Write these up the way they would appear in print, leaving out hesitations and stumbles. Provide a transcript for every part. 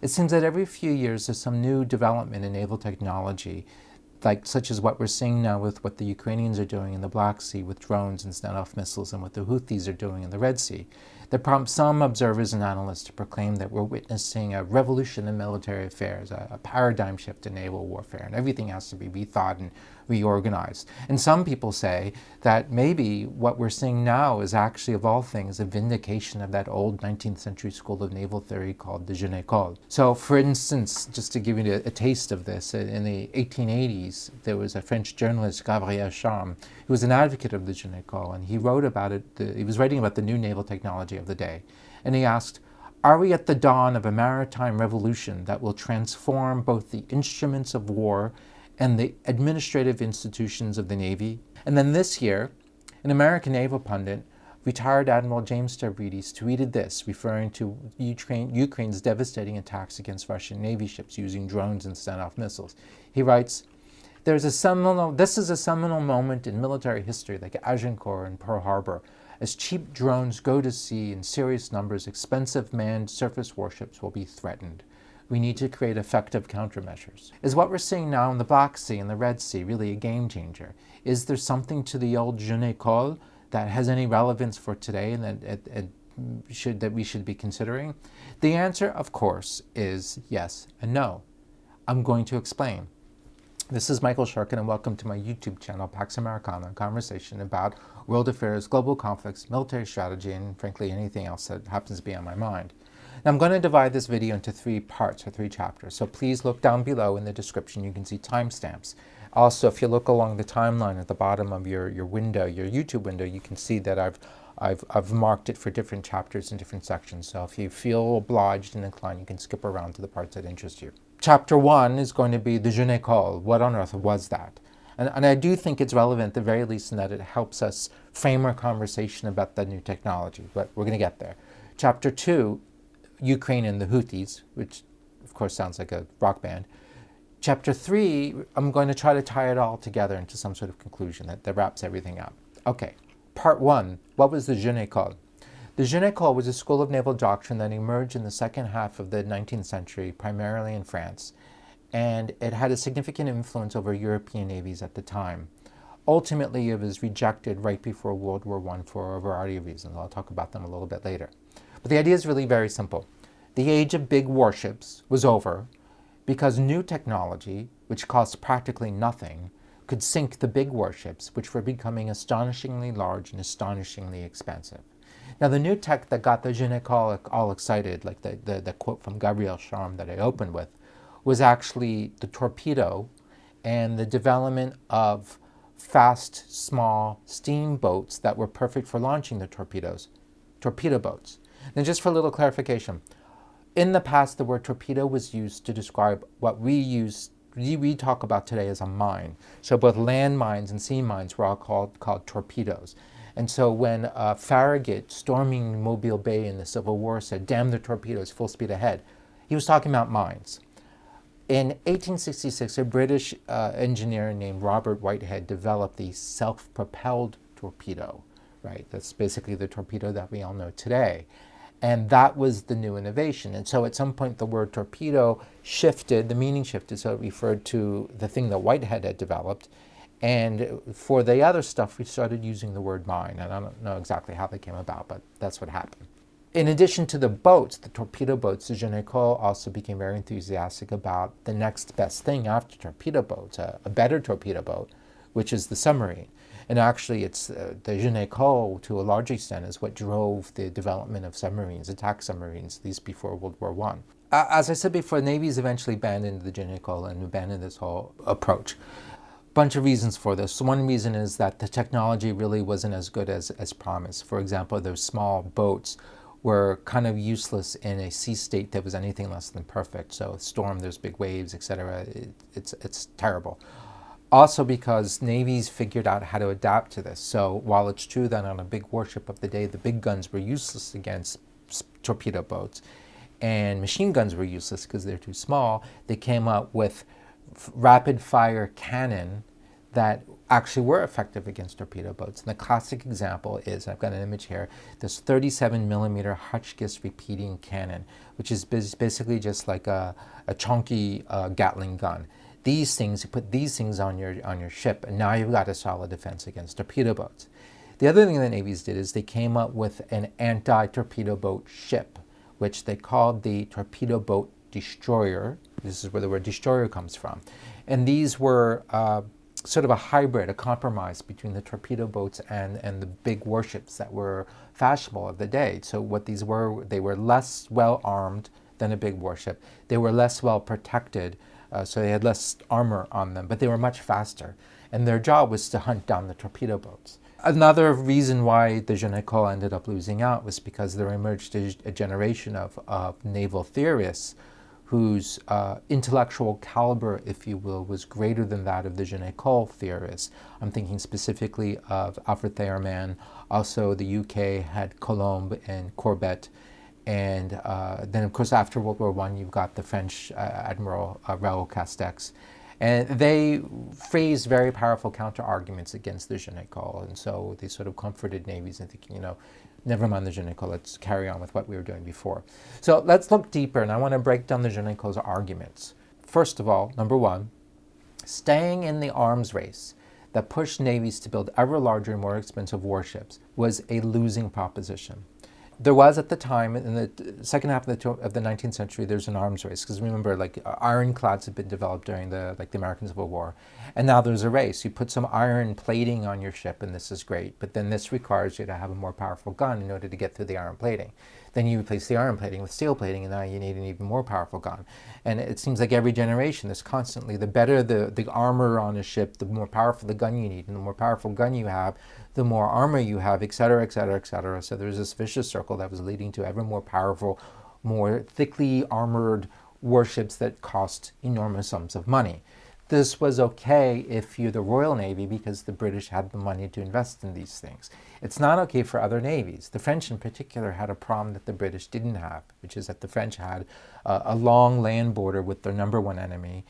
It seems that every few years there's some new development in naval technology, such as what we're seeing now with what the Ukrainians are doing in the Black Sea with drones and standoff missiles, and what the Houthis are doing in the Red Sea, that prompts some observers and analysts to proclaim that we're witnessing a revolution in military affairs, a paradigm shift in naval warfare, and everything has to be rethought and reorganized. And some people say that maybe what we're seeing now is actually, of all things, a vindication of that old 19th century school of naval theory called the Jeune Ecole. So, for instance, just to give you a taste of this, in the 1880s, there was a French journalist, Gabriel Charme, who was an advocate of the Jeune Ecole, and he wrote about it. He was writing about the new naval technology of the day, and he asked, "Are we at the dawn of a maritime revolution that will transform both the instruments of war and the administrative institutions of the Navy?" And then this year, an American naval pundit, retired Admiral James Stavrides, tweeted this, referring to Ukraine's devastating attacks against Russian Navy ships using drones and standoff missiles. He writes, this is a seminal moment in military history, like Agincourt and Pearl Harbor. As cheap drones go to sea in serious numbers, expensive manned surface warships will be threatened. We need to create effective countermeasures. Is what we're seeing now in the Black Sea and the Red Sea really a game changer? Is there something to the old Jeune Ecole that has any relevance for today and that we should be considering? The answer, of course, is yes and no. I'm going to explain. This is Michael Sharkin, and welcome to my YouTube channel, Pax Americana, a conversation about world affairs, global conflicts, military strategy, and frankly anything else that happens to be on my mind. Now, I'm going to divide this video into 3 parts or 3 chapters, so please look down below in the description. You can see timestamps. Also, if you look along the timeline at the bottom of your window, your YouTube window, you can see that I've marked it for different chapters and different sections. So if you feel obliged and inclined, you can skip around to the parts that interest you. Chapter 1 is going to be the Jeune Ecole. What on earth was that? And I do think it's relevant, at the very least, in that it helps us frame our conversation about the new technology, but we're going to get there. Chapter 2, Ukraine and the Houthis, which of course sounds like a rock band. Chapter 3, I'm going to try to tie it all together into some sort of conclusion that wraps everything up. Okay, part 1, what was the Jeune Ecole? The Jeune Ecole was a school of naval doctrine that emerged in the second half of the 19th century, primarily in France, and it had a significant influence over European navies at the time. Ultimately, it was rejected right before World War I for a variety of reasons. I'll talk about them a little bit later. But the idea is really very simple. The age of big warships was over because new technology, which cost practically nothing, could sink the big warships, which were becoming astonishingly large and astonishingly expensive. Now, the new tech that got the Jeune Ecole all excited, like the quote from Gabriel Charme that I opened with, was actually the torpedo and the development of fast, small steamboats that were perfect for launching the torpedoes, torpedo boats. Now, just for a little clarification, in the past, the word torpedo was used to describe what we talk about today as a mine. So both land mines and sea mines were all called torpedoes. And so when Farragut, storming Mobile Bay in the Civil War, said, "Damn the torpedoes, full speed ahead," he was talking about mines. In 1866, a British engineer named Robert Whitehead developed the self-propelled torpedo, right? That's basically the torpedo that we all know today. And that was the new innovation. And so at some point, the word torpedo shifted, the meaning shifted, so it referred to the thing that Whitehead had developed. And for the other stuff, we started using the word mine. And I don't know exactly how they came about, but that's what happened. In addition to the boats, the torpedo boats, the Jeune Ecole also became very enthusiastic about the next best thing after torpedo boats, a better torpedo boat, which is the submarine. And actually, it's the Jeune Ecole, to a large extent, is what drove the development of submarines, attack submarines, at least before World War I. As I said before, navies eventually abandoned the Jeune Ecole and abandoned this whole approach. Bunch of reasons for this. One reason is that the technology really wasn't as good as promised. For example, those small boats were kind of useless in a sea state that was anything less than perfect. So storm, there's big waves, etc. It's terrible. Also because navies figured out how to adapt to this. So while it's true that on a big warship of the day, the big guns were useless against torpedo boats, and machine guns were useless because they're too small, they came up with rapid fire cannon that actually were effective against torpedo boats. And the classic example is, I've got an image here, this 37 millimeter Hotchkiss repeating cannon, which is basically just like a chunky Gatling gun. These things, you put these things on your ship, and now you've got a solid defense against torpedo boats. The other thing the navies did is they came up with an anti-torpedo boat ship, which they called the torpedo boat destroyer. This is where the word destroyer comes from. And these were sort of a hybrid, a compromise between the torpedo boats and the big warships that were fashionable of the day. So what these were, they were less well armed than a big warship. They were less well protected, so they had less armor on them, but they were much faster. And their job was to hunt down the torpedo boats. Another reason why the Jeune Ecole ended up losing out was because there emerged a generation of naval theorists whose intellectual caliber, if you will, was greater than that of the Jeune Ecole theorists. I'm thinking specifically of Alfred Théerman. Also, the UK had Colomb and Courbet. And then, of course, after World War I, you've got the French Admiral Raoul Castex. And they phrased very powerful counter-arguments against the Jeune Ecole. And so they sort of comforted navies and thinking, never mind the Jeune Ecole, let's carry on with what we were doing before. So let's look deeper, and I want to break down the Jeune Ecole's arguments. First of all, number one, staying in the arms race that pushed navies to build ever larger and more expensive warships was a losing proposition. There was at the time, in the second half of the 19th century, there's an arms race. Because remember, ironclads had been developed during the American Civil War. And now there's a race. You put some iron plating on your ship, and this is great. But then this requires you to have a more powerful gun in order to get through the iron plating. Then you replace the iron plating with steel plating, and now you need an even more powerful gun. And it seems like every generation, there's constantly, the better the armor on a ship, the more powerful the gun you need. And the more powerful gun you have, the more armor you have, et cetera, et cetera, et cetera. So there's this vicious circle that was leading to ever more powerful, more thickly armored warships that cost enormous sums of money. This was okay if you're the Royal Navy because the British had the money to invest in these things. It's not okay for other navies. The French in particular had a problem that the British didn't have, which is that the French had a long land border with their number one enemy,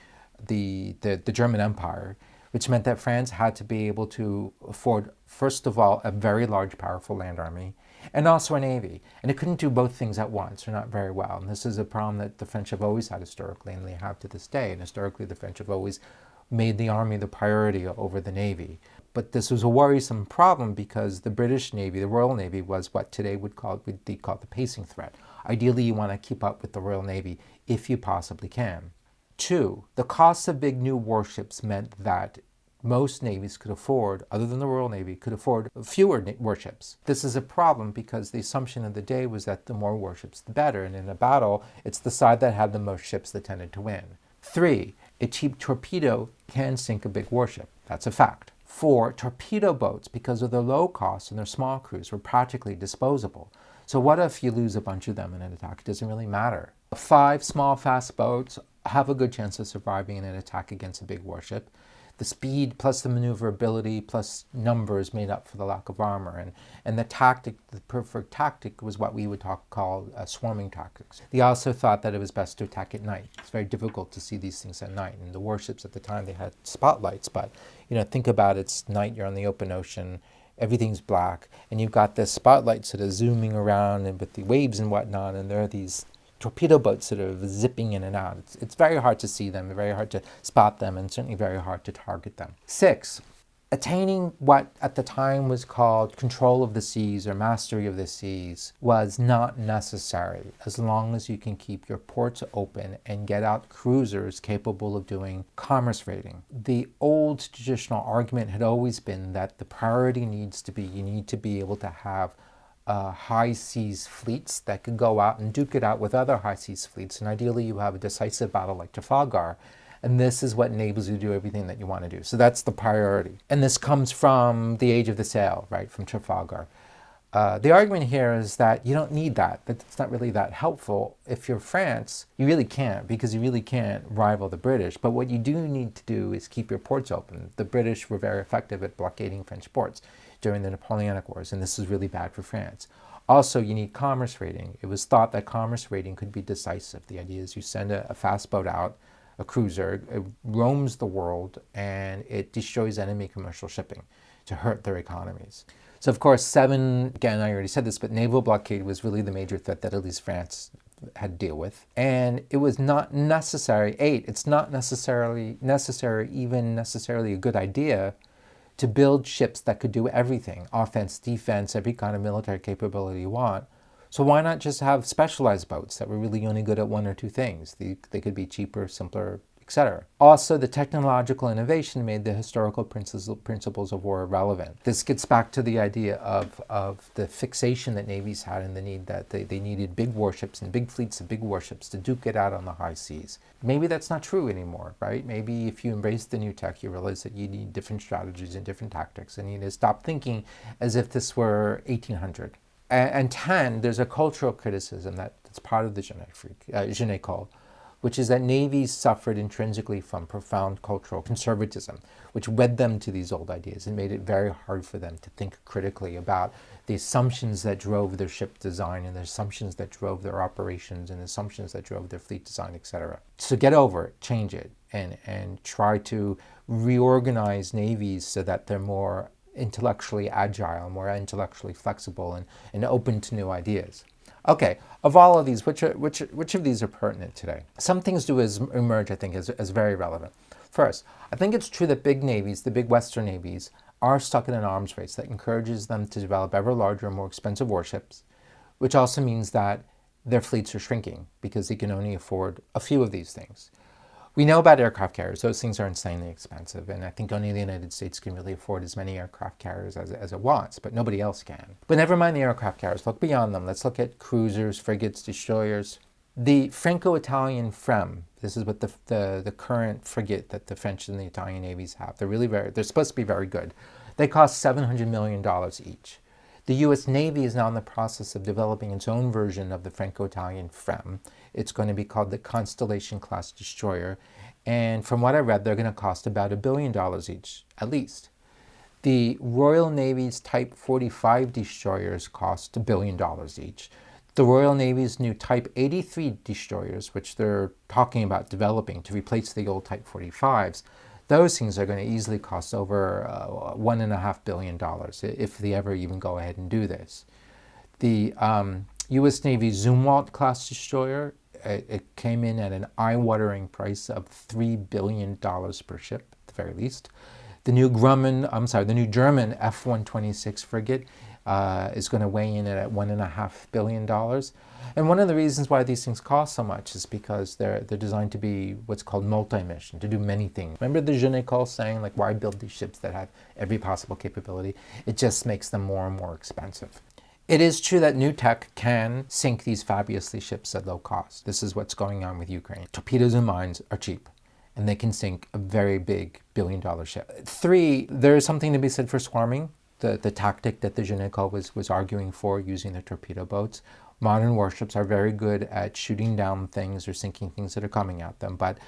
the German Empire, which meant that France had to be able to afford, first of all, a very large, powerful land army, and also a navy. And it couldn't do both things at once, or not very well. And this is a problem that the French have always had historically, and they have to this day. And historically, the French have always made the army the priority over the navy. But this was a worrisome problem because the British Navy, the Royal Navy, was what today would be called the pacing threat. Ideally, you want to keep up with the Royal Navy if you possibly can. Two, the cost of big new warships meant that most navies could afford, other than the Royal Navy, could afford fewer warships. This is a problem because the assumption of the day was that the more warships, the better. And in a battle, it's the side that had the most ships that tended to win. Three, a cheap torpedo can sink a big warship. That's a fact. Four, torpedo boats, because of their low cost and their small crews, were practically disposable. So what if you lose a bunch of them in an attack? It doesn't really matter. Five small, fast boats have a good chance of surviving in an attack against a big warship. The speed plus the maneuverability plus numbers made up for the lack of armor. And the tactic, the preferred tactic, was what we would call swarming tactics. They also thought that it was best to attack at night. It's very difficult to see these things at night. And the warships at the time, they had spotlights, but think about it, it's night, you're on the open ocean, everything's black, and you've got this spotlight sort of zooming around and with the waves and whatnot, and there are these torpedo boats sort of zipping in and out. It's very hard to see them, very hard to spot them, and certainly very hard to target them. Six, attaining what at the time was called control of the seas or mastery of the seas was not necessary as long as you can keep your ports open and get out cruisers capable of doing commerce raiding. The old traditional argument had always been that the priority needs to be, you need to be able to have high seas fleets that could go out and duke it out with other high seas fleets. And ideally you have a decisive battle like Trafalgar. And this is what enables you to do everything that you want to do. So that's the priority. And this comes from the age of the sail, right, from Trafalgar. The argument here is that you don't need that it's not really that helpful. If you're France, you really can't, because you really can't rival the British. But what you do need to do is keep your ports open. The British were very effective at blockading French ports during the Napoleonic Wars, and this is really bad for France. Also, you need commerce raiding. It was thought that commerce raiding could be decisive. The idea is you send a fast boat out, a cruiser. It roams the world and it destroys enemy commercial shipping to hurt their economies. So of course, again, I already said this, but naval blockade was really the major threat that at least France had to deal with. And it was not necessary, it's not necessarily a good idea to build ships that could do everything, offense, defense, every kind of military capability you want. So why not just have specialized boats that were really only good at one or two things? They could be cheaper, simpler, etc. Also, the technological innovation made the historical principles of war irrelevant. This gets back to the idea of the fixation that navies had and the need that they needed big warships and big fleets of big warships to duke it out on the high seas. Maybe that's not true anymore, right? Maybe if you embrace the new tech, you realize that you need different strategies and different tactics, and you need to stop thinking as if this were 1800. And 10, there's a cultural criticism that's part of the Jeune Ecole, which is that navies suffered intrinsically from profound cultural conservatism, which led them to these old ideas and made it very hard for them to think critically about the assumptions that drove their ship design and the assumptions that drove their operations and the assumptions that drove their fleet design, etc. So get over it, change it, and try to reorganize navies so that they're more intellectually agile, more intellectually flexible, and open to new ideas. Okay, of all of these, which of these are pertinent today? Some things do emerge, I think, as very relevant. First, I think it's true that big navies, the big Western navies, are stuck in an arms race that encourages them to develop ever larger and more expensive warships, which also means that their fleets are shrinking because they can only afford a few of these things. We know about aircraft carriers. Those things are insanely expensive, and I think only the United States can really afford as many aircraft carriers as it wants, but nobody else can. But never mind the aircraft carriers. Look beyond them. Let's look at cruisers, frigates, destroyers. The Franco-Italian FREM, this is what the current frigate that the French and the Italian navies have. They're supposed to be very good. They cost $700 million each. The U.S. Navy is now in the process of developing its own version of the Franco-Italian FREM. It's going to be called the Constellation-class destroyer, and from what I read, they're going to cost about $1 billion each, at least. The Royal Navy's Type 45 destroyers cost $1 billion each. The Royal Navy's new Type 83 destroyers, which they're talking about developing to replace the old Type 45s, those things are going to easily cost over $1.5 billion if they ever even go ahead and do this. The U.S. Navy Zumwalt-class destroyer, it came in at an eye-watering price of $3 billion per ship, at the very least. The new German F-126 frigate is going to weigh in at $1.5 billion. And one of the reasons why these things cost so much is because they're designed to be what's called multi-mission, to do many things. Remember the Jeune Ecole saying, like, why build these ships that have every possible capability? It just makes them more and more expensive. It is true that new tech can sink these fabulously ships at low cost. This is what's going on with Ukraine. Torpedoes and mines are cheap, and they can sink a very big billion-dollar ship. 3, there is something to be said for swarming, the tactic that the Jeune Ecole was arguing for using the torpedo boats. Modern warships are very good at shooting down things or sinking things that are coming at them, but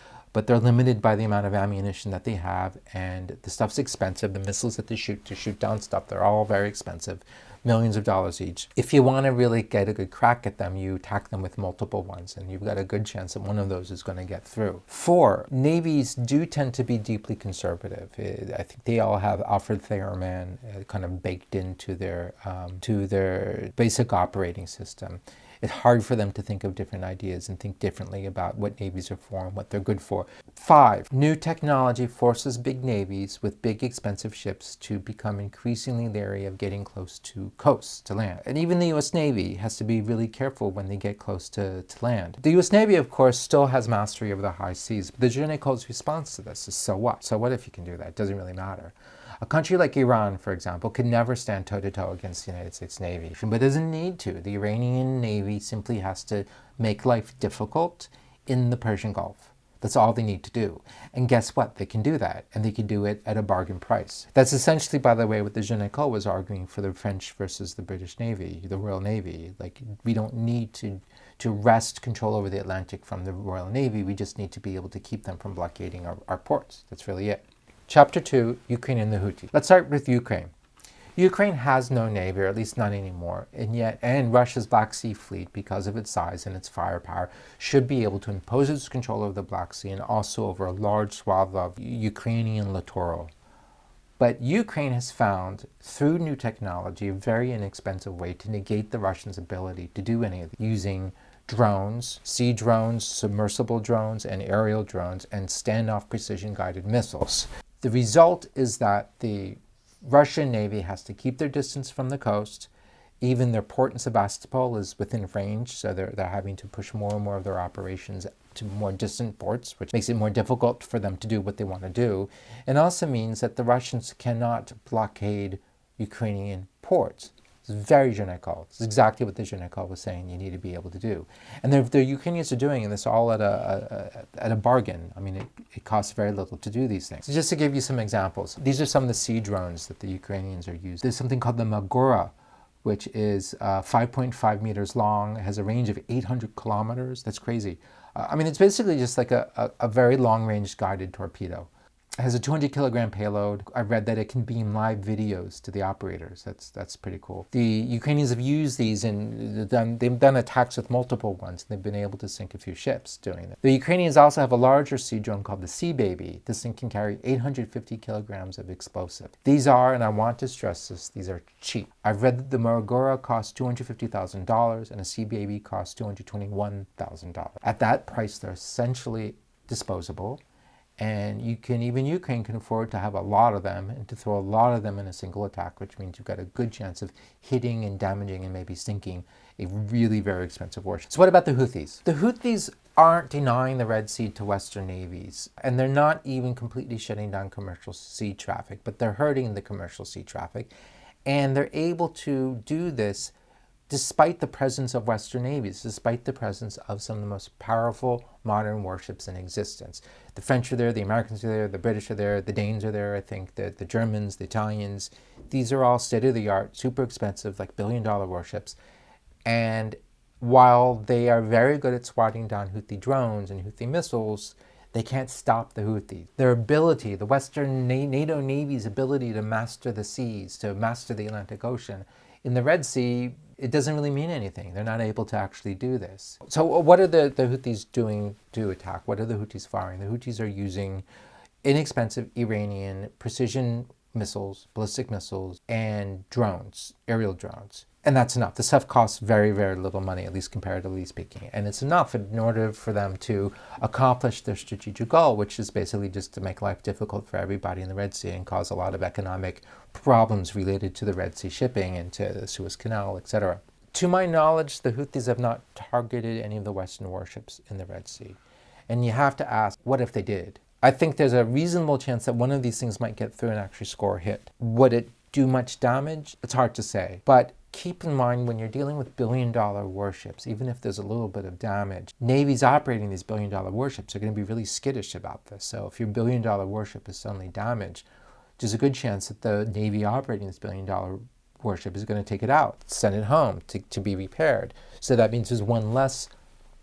they're limited by the amount of ammunition that they have, and the stuff's expensive. The missiles that they shoot to shoot down stuff, they're all very expensive, millions of dollars each. If you want to really get a good crack at them, you attack them with multiple ones, and you've got a good chance that one of those is going to get through. 4, navies do tend to be deeply conservative. I think they all have Alfred Thayer Man kind of baked into their basic operating system. It's hard for them to think of different ideas and think differently about what navies are for and what they're good for. 5, new technology forces big navies with big expensive ships to become increasingly leery of getting close to coasts, to land. And even the U.S. Navy has to be really careful when they get close to land. The U.S. Navy, of course, still has mastery over the high seas, but the Jeune Ecole's response to this is, so what? So what if you can do that? It doesn't really matter. A country like Iran, for example, could never stand toe-to-toe against the United States Navy, but doesn't need to. The Iranian Navy simply has to make life difficult in the Persian Gulf. That's all they need to do. And guess what? They can do that, and they can do it at a bargain price. That's essentially, by the way, what the Jeune Ecole was arguing for the French versus the British Navy, the Royal Navy. Like, we don't need to wrest control over the Atlantic from the Royal Navy. We just need to be able to keep them from blockading our ports. That's really it. Chapter 2, Ukraine and the Houthis. Let's start with Ukraine. Ukraine has no navy, or at least not anymore, and Russia's Black Sea fleet, because of its size and its firepower, should be able to impose its control over the Black Sea and also over a large swath of Ukrainian littoral. But Ukraine has found, through new technology, a very inexpensive way to negate the Russians' ability to do any of it, using drones, sea drones, submersible drones, and aerial drones, and standoff precision-guided missiles. The result is that the Russian Navy has to keep their distance from the coast. Even their port in Sevastopol is within range, so they're having to push more and more of their operations to more distant ports, which makes it more difficult for them to do what they want to do. It also means that the Russians cannot blockade Ukrainian ports. It's very Jeune Ecole. It's exactly what the Jeune Ecole was saying you need to be able to do. And the Ukrainians are doing this all at a bargain. I mean, it costs very little to do these things. So just to give you some examples, these are some of the sea drones that the Ukrainians are using. There's something called the Magora, which is 5.5 meters long, has a range of 800 kilometers. That's crazy. I mean, it's basically just like a very long-range guided torpedo. It has a 200-kilogram payload. I read that it can beam live videos to the operators. That's pretty cool. The Ukrainians have used these and they've done attacks with multiple ones, and they've been able to sink a few ships doing it. The Ukrainians also have a larger sea drone called the Sea Baby. This thing can carry 850 kilograms of explosive. These are, and I want to stress this, these are cheap. I've read that the Morogoro costs $250,000 and a Sea Baby costs $221,000. At that price, they're essentially disposable. And Ukraine can afford to have a lot of them and to throw a lot of them in a single attack, which means you've got a good chance of hitting and damaging and maybe sinking a really very expensive warship. So what about the Houthis? The Houthis aren't denying the Red Sea to Western navies, and they're not even completely shutting down commercial sea traffic, but they're hurting the commercial sea traffic. And they're able to do this despite the presence of Western navies, despite the presence of some of the most powerful modern warships in existence. The French are there, the Americans are there, the British are there, the Danes are there, I think, the Germans, the Italians. These are all state-of-the-art, super expensive, like billion-dollar warships. And while they are very good at swatting down Houthi drones and Houthi missiles, they can't stop the Houthis. Their ability, the Western NATO Navy's ability to master the seas, to master the Atlantic Ocean, in the Red Sea, it doesn't really mean anything. They're not able to actually do this. So what are the Houthis doing to attack? What are the Houthis firing? The Houthis are using inexpensive Iranian precision missiles, ballistic missiles, and drones, aerial drones. And that's enough. The stuff costs very, very little money, at least comparatively speaking. And it's enough in order for them to accomplish their strategic goal, which is basically just to make life difficult for everybody in the Red Sea and cause a lot of economic problems related to the Red Sea shipping and to the Suez Canal, etc. To my knowledge, the Houthis have not targeted any of the Western warships in the Red Sea. And you have to ask, what if they did? I think there's a reasonable chance that one of these things might get through and actually score a hit. Would it do much damage? It's hard to say. But keep in mind, when you're dealing with billion-dollar warships, even if there's a little bit of damage, navies operating these billion-dollar warships are going to be really skittish about this. So if your billion-dollar warship is suddenly damaged, there's a good chance that the navy operating this billion-dollar warship is going to take it out, send it home to be repaired. So that means there's one less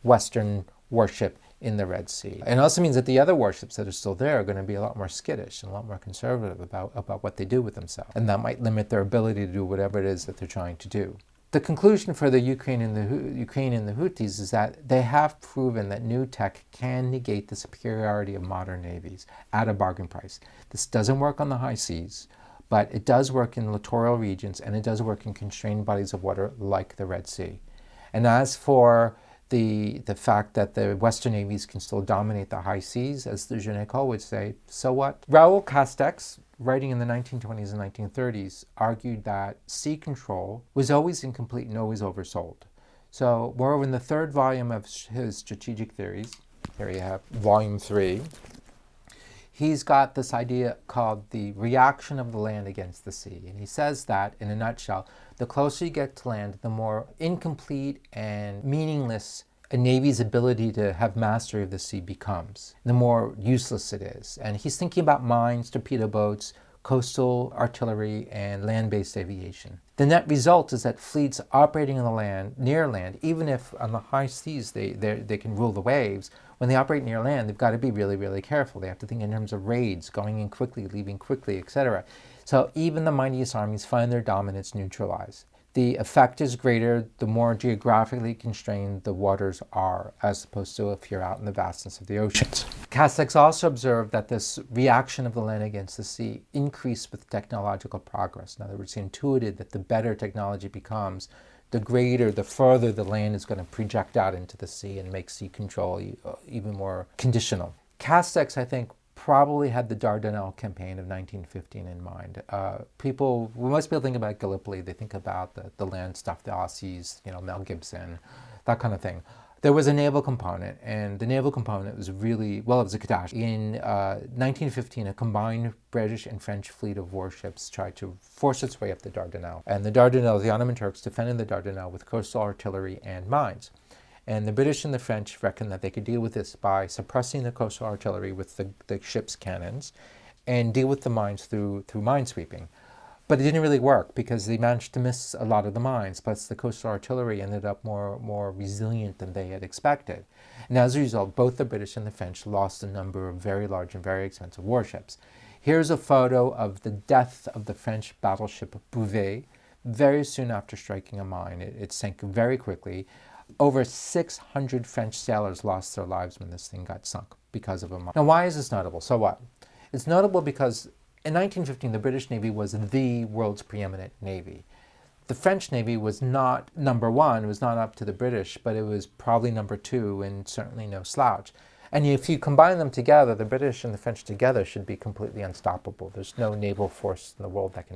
Western warship in the Red Sea. And it also means that the other warships that are still there are going to be a lot more skittish and a lot more conservative about what they do with themselves. And that might limit their ability to do whatever it is that they're trying to do. The conclusion for the Ukraine and the Houthis is that they have proven that new tech can negate the superiority of modern navies at a bargain price. This doesn't work on the high seas, but it does work in littoral regions, and it does work in constrained bodies of water like the Red Sea. And as for the fact that the Western navies can still dominate the high seas, as the Jeune Ecole would say, so what? Raoul Castex, writing in the 1920s and 1930s, argued that sea control was always incomplete and always oversold. So, moreover, in the third volume of his strategic theories, here you have volume 3, he's got this idea called the reaction of the land against the sea. And he says that, in a nutshell, the closer you get to land, the more incomplete and meaningless a navy's ability to have mastery of the sea becomes, the more useless it is. And he's thinking about mines, torpedo boats, coastal artillery, and land-based aviation. The net result is that fleets operating on the land, near land, even if on the high seas they can rule the waves, when they operate near land, they've got to be really, really careful. They have to think in terms of raids, going in quickly, leaving quickly, etc. So even the mightiest armies find their dominance neutralized. The effect is greater the more geographically constrained the waters are, as opposed to if you're out in the vastness of the oceans. Castex also observed that this reaction of the land against the sea increased with technological progress. In other words, he intuited that the better technology becomes, the greater, the further the land is going to project out into the sea and make sea control even more conditional. Castex, I think, probably had the Dardanelles campaign of 1915 in mind. When most people think about Gallipoli, they think about the land stuff, the Aussies, Mel Gibson, that kind of thing. There was a naval component, and the naval component was really, well, it was a catastrophe. In 1915, a combined British and French fleet of warships tried to force its way up the Dardanelles. And the Dardanelles, the Ottoman Turks, defended the Dardanelles with coastal artillery and mines. And the British and the French reckoned that they could deal with this by suppressing the coastal artillery with the ship's cannons and deal with the mines through minesweeping. But it didn't really work because they managed to miss a lot of the mines, plus the coastal artillery ended up more resilient than they had expected. And as a result, both the British and the French lost a number of very large and very expensive warships. Here's a photo of the death of the French battleship Bouvet very soon after striking a mine. It sank very quickly. Over 600 French sailors lost their lives when this thing got sunk because of a mine. Now, why is this notable? So what? It's notable because in 1915, the British Navy was the world's preeminent navy. The French Navy was not number one, it was not up to the British, but it was probably number two and certainly no slouch. And if you combine them together, the British and the French together should be completely unstoppable. There's no naval force in the world that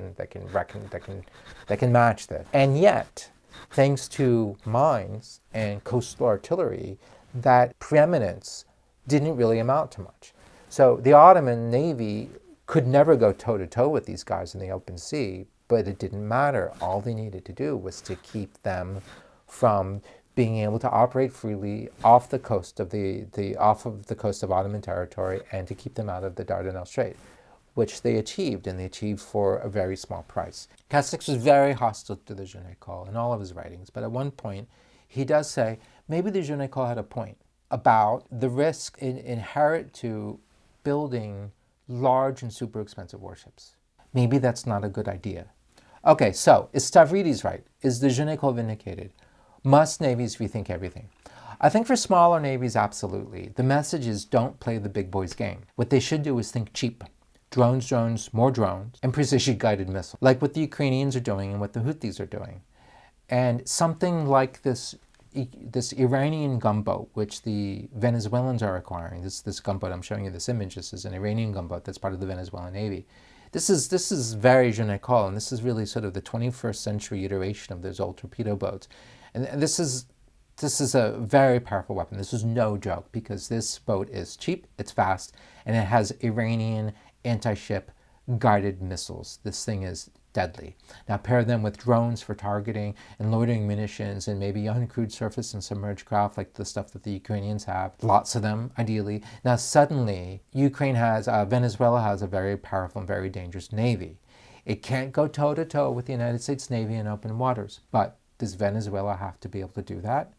can match this. And yet, thanks to mines and coastal artillery, that preeminence didn't really amount to much. So the Ottoman Navy could never go toe-to-toe with these guys in the open sea, but it didn't matter. All they needed to do was to keep them from being able to operate freely off the coast of the coast of Ottoman territory and to keep them out of the Dardanelles Strait, which they achieved, and they achieved for a very small price. Castex was very hostile to the Jeune Ecole in all of his writings, but at one point he does say maybe the Jeune Ecole had a point about the risk inherent to building large and super expensive warships. Maybe that's not a good idea. Okay, so is Stavrides right? Is the Jeune Ecole vindicated? Must navies rethink everything? I think for smaller navies, absolutely. The message is don't play the big boys game. What they should do is think cheap. Drones, more drones, and precision-guided missiles, like what the Ukrainians are doing and what the Houthis are doing. And something like this Iranian gunboat, which the Venezuelans are acquiring, this gunboat, I'm showing you this image, this is an Iranian gunboat that's part of the Venezuelan Navy. This is very Jeune Ecole, and this is really sort of the 21st century iteration of those old torpedo boats. And this is a very powerful weapon. This is no joke, because this boat is cheap, it's fast, and it has Iranian anti-ship guided missiles. This thing is deadly. Now pair them with drones for targeting and loitering munitions and maybe uncrewed surface and submerged craft like the stuff that the Ukrainians have. Lots of them, ideally. Now suddenly, Venezuela has a very powerful and very dangerous navy. It can't go toe-to-toe with the United States Navy in open waters, but does Venezuela have to be able to do that?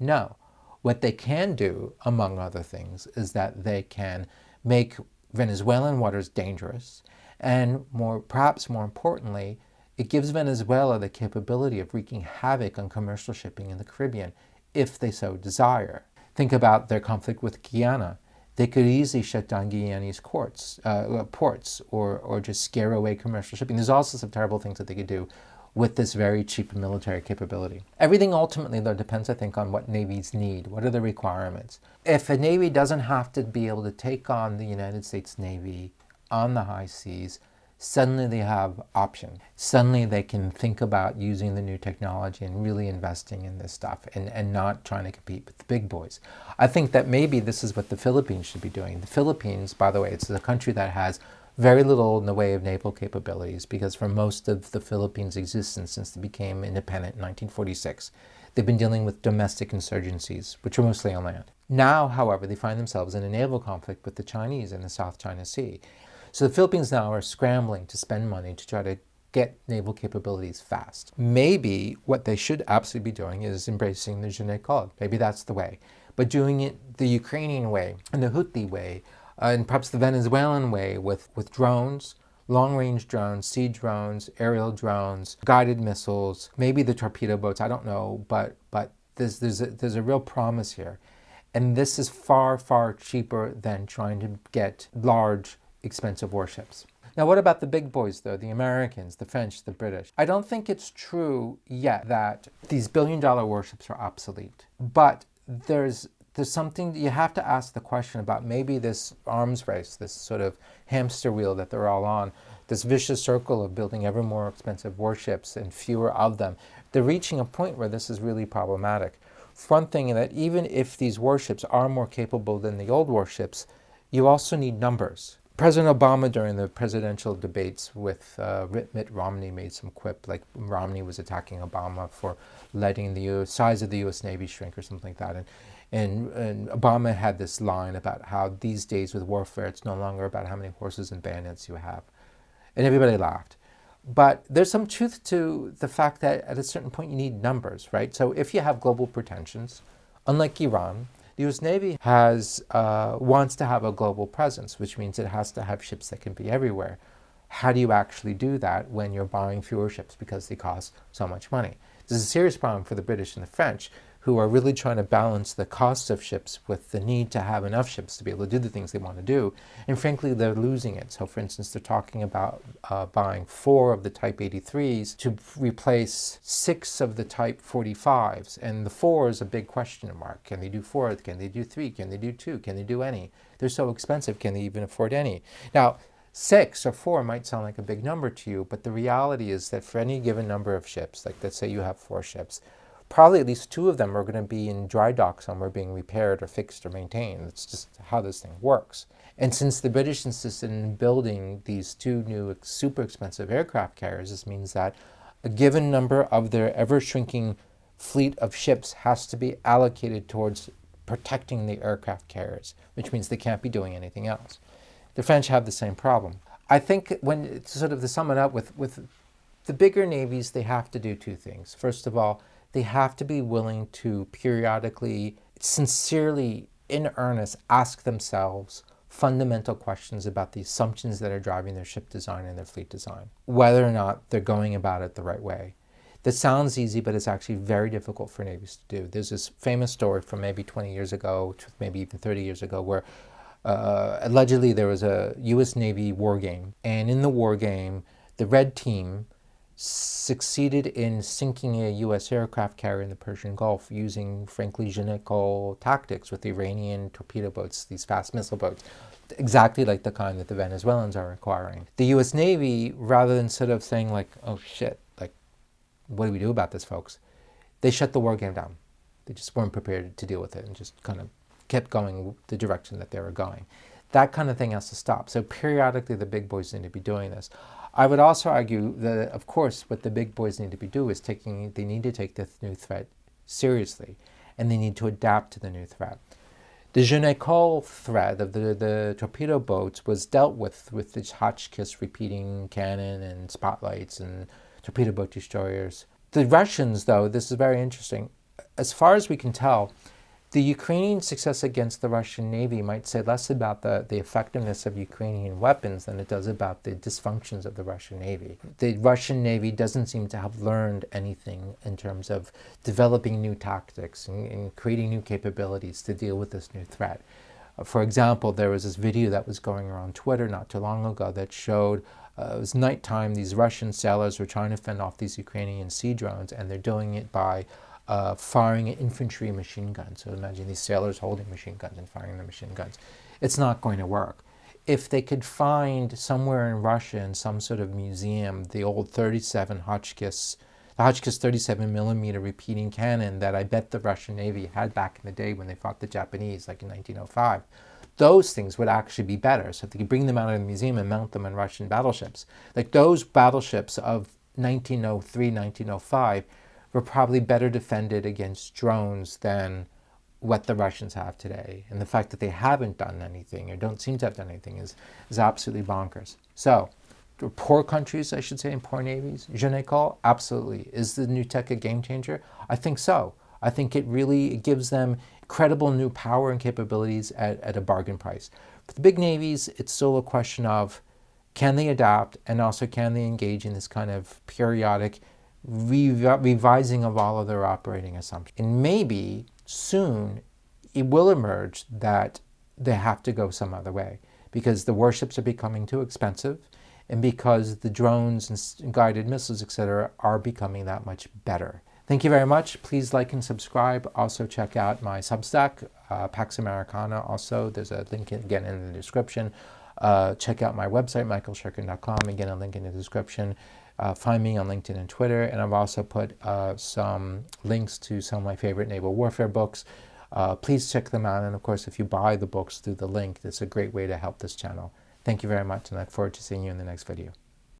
No. What they can do, among other things, is that they can make Venezuelan waters dangerous, and perhaps more importantly, it gives Venezuela the capability of wreaking havoc on commercial shipping in the Caribbean, if they so desire. Think about their conflict with Guyana. They could easily shut down Guyanese ports, or just scare away commercial shipping. There's all sorts of terrible things that they could do with this very cheap military capability. Everything ultimately, though, depends, I think, on what navies need. What are the requirements? If a navy doesn't have to be able to take on the United States Navy on the high seas, suddenly they have options. Suddenly they can think about using the new technology and really investing in this stuff and not trying to compete with the big boys. I think that maybe this is what the Philippines should be doing. The Philippines, by the way, it's a country that has very little in the way of naval capabilities, because for most of the Philippines' existence since they became independent in 1946, they've been dealing with domestic insurgencies, which are mostly on land. Now, however, they find themselves in a naval conflict with the Chinese in the South China Sea. So the Philippines now are scrambling to spend money to try to get naval capabilities fast. Maybe what they should absolutely be doing is embracing the Jeune Ecole. Maybe that's the way. but doing it the Ukrainian way and the Houthi way, and perhaps the Venezuelan way with drones, long-range drones, sea drones, aerial drones, guided missiles, maybe the torpedo boats, I don't know, but there's a real promise here. And this is far, far cheaper than trying to get large, expensive warships. Now, what about the big boys, though? The Americans, the French, the British? I don't think it's true yet that these billion-dollar warships are obsolete. But there's something, you have to ask the question about maybe this arms race, this sort of hamster wheel that they're all on, this vicious circle of building ever more expensive warships and fewer of them. They're reaching a point where this is really problematic. For one thing, that even if these warships are more capable than the old warships, you also need numbers. President Obama, during the presidential debates with Mitt Romney, made some quip, like Romney was attacking Obama for letting the size of the U.S. Navy shrink or something like that. And Obama had this line about how these days with warfare, it's no longer about how many horses and bayonets you have. And everybody laughed. But there's some truth to the fact that at a certain point you need numbers, right? So if you have global pretensions, unlike Iran, the U.S. Navy wants to have a global presence, which means it has to have ships that can be everywhere. How do you actually do that when you're buying fewer ships because they cost so much money? This is a serious problem for the British and the French, who are really trying to balance the cost of ships with the need to have enough ships to be able to do the things they want to do. And frankly, they're losing it. So for instance, they're talking about buying 4 of the Type 83s to replace 6 of the Type 45s. And the 4 is a big question mark. Can they do 4? Can they do 3? Can they do 2? Can they do any? They're so expensive. Can they even afford any? Now, 6 or 4 might sound like a big number to you, but the reality is that for any given number of ships, like let's say you have 4 ships, probably at least 2 of them are going to be in dry dock somewhere being repaired or fixed or maintained. It's just how this thing works. And since the British insisted in building these 2 new super expensive aircraft carriers, this means that a given number of their ever-shrinking fleet of ships has to be allocated towards protecting the aircraft carriers, which means they can't be doing anything else. The French have the same problem. I think when sort of to sum it up with the bigger navies, they have to do 2 things. First of all, they have to be willing to periodically, sincerely, in earnest, ask themselves fundamental questions about the assumptions that are driving their ship design and their fleet design, whether or not they're going about it the right way. That sounds easy, but it's actually very difficult for navies to do. There's this famous story from maybe 20 years ago, maybe even 30 years ago, where allegedly there was a U.S. Navy war game. And in the war game, the red team succeeded in sinking a U.S. aircraft carrier in the Persian Gulf using, frankly, Jeune Ecole tactics with Iranian torpedo boats, these fast missile boats, exactly like the kind that the Venezuelans are acquiring. The U.S. Navy, rather than sort of saying like, oh shit, like, what do we do about this, folks? They shut the war game down. They just weren't prepared to deal with it and just kind of kept going the direction that they were going. That kind of thing has to stop. So periodically the big boys need to be doing this. I would also argue that, of course, what the big boys need to be doing is they need to take the new threat seriously, and they need to adapt to the new threat. The Jeune Ecole threat of the torpedo boats was dealt with this Hotchkiss repeating cannon and spotlights and torpedo boat destroyers. The Russians, though, this is very interesting. As far as we can tell, the Ukrainian success against the Russian Navy might say less about the effectiveness of Ukrainian weapons than it does about the dysfunctions of the Russian Navy. The Russian Navy doesn't seem to have learned anything in terms of developing new tactics and creating new capabilities to deal with this new threat. For example, there was this video that was going around Twitter not too long ago that showed it was nighttime. These Russian sailors were trying to fend off these Ukrainian sea drones, and they're doing it by firing an infantry machine gun. So imagine these sailors holding machine guns and firing the machine guns. It's not going to work. If they could find somewhere in Russia in some sort of museum the old 37 Hotchkiss, the Hotchkiss 37 millimeter repeating cannon that I bet the Russian Navy had back in the day when they fought the Japanese, like in 1905, those things would actually be better. So if they could bring them out of the museum and mount them on Russian battleships, like those battleships of 1903, 1905, were probably better defended against drones than what the Russians have today. And the fact that they haven't done anything or don't seem to have done anything is absolutely bonkers. So, poor countries, I should say, and poor navies, Jeune Ecole, absolutely. Is the new tech a game changer? I think so. I think it gives them credible new power and capabilities at a bargain price. For the big navies, it's still a question of, can they adapt, and also can they engage in this kind of periodic revising of all of their operating assumptions. And maybe soon it will emerge that they have to go some other way, because the warships are becoming too expensive, and because the drones and guided missiles, etc., are becoming that much better. Thank you very much. Please like and subscribe. Also check out my Substack, Pax Americana. Also, there's a link again in the description. Check out my website, michaelshirkin.com. Again, a link in the description. Find me on LinkedIn and Twitter. And I've also put some links to some of my favorite naval warfare books. Please check them out. And of course, if you buy the books through the link, it's a great way to help this channel. Thank you very much, and I look forward to seeing you in the next video.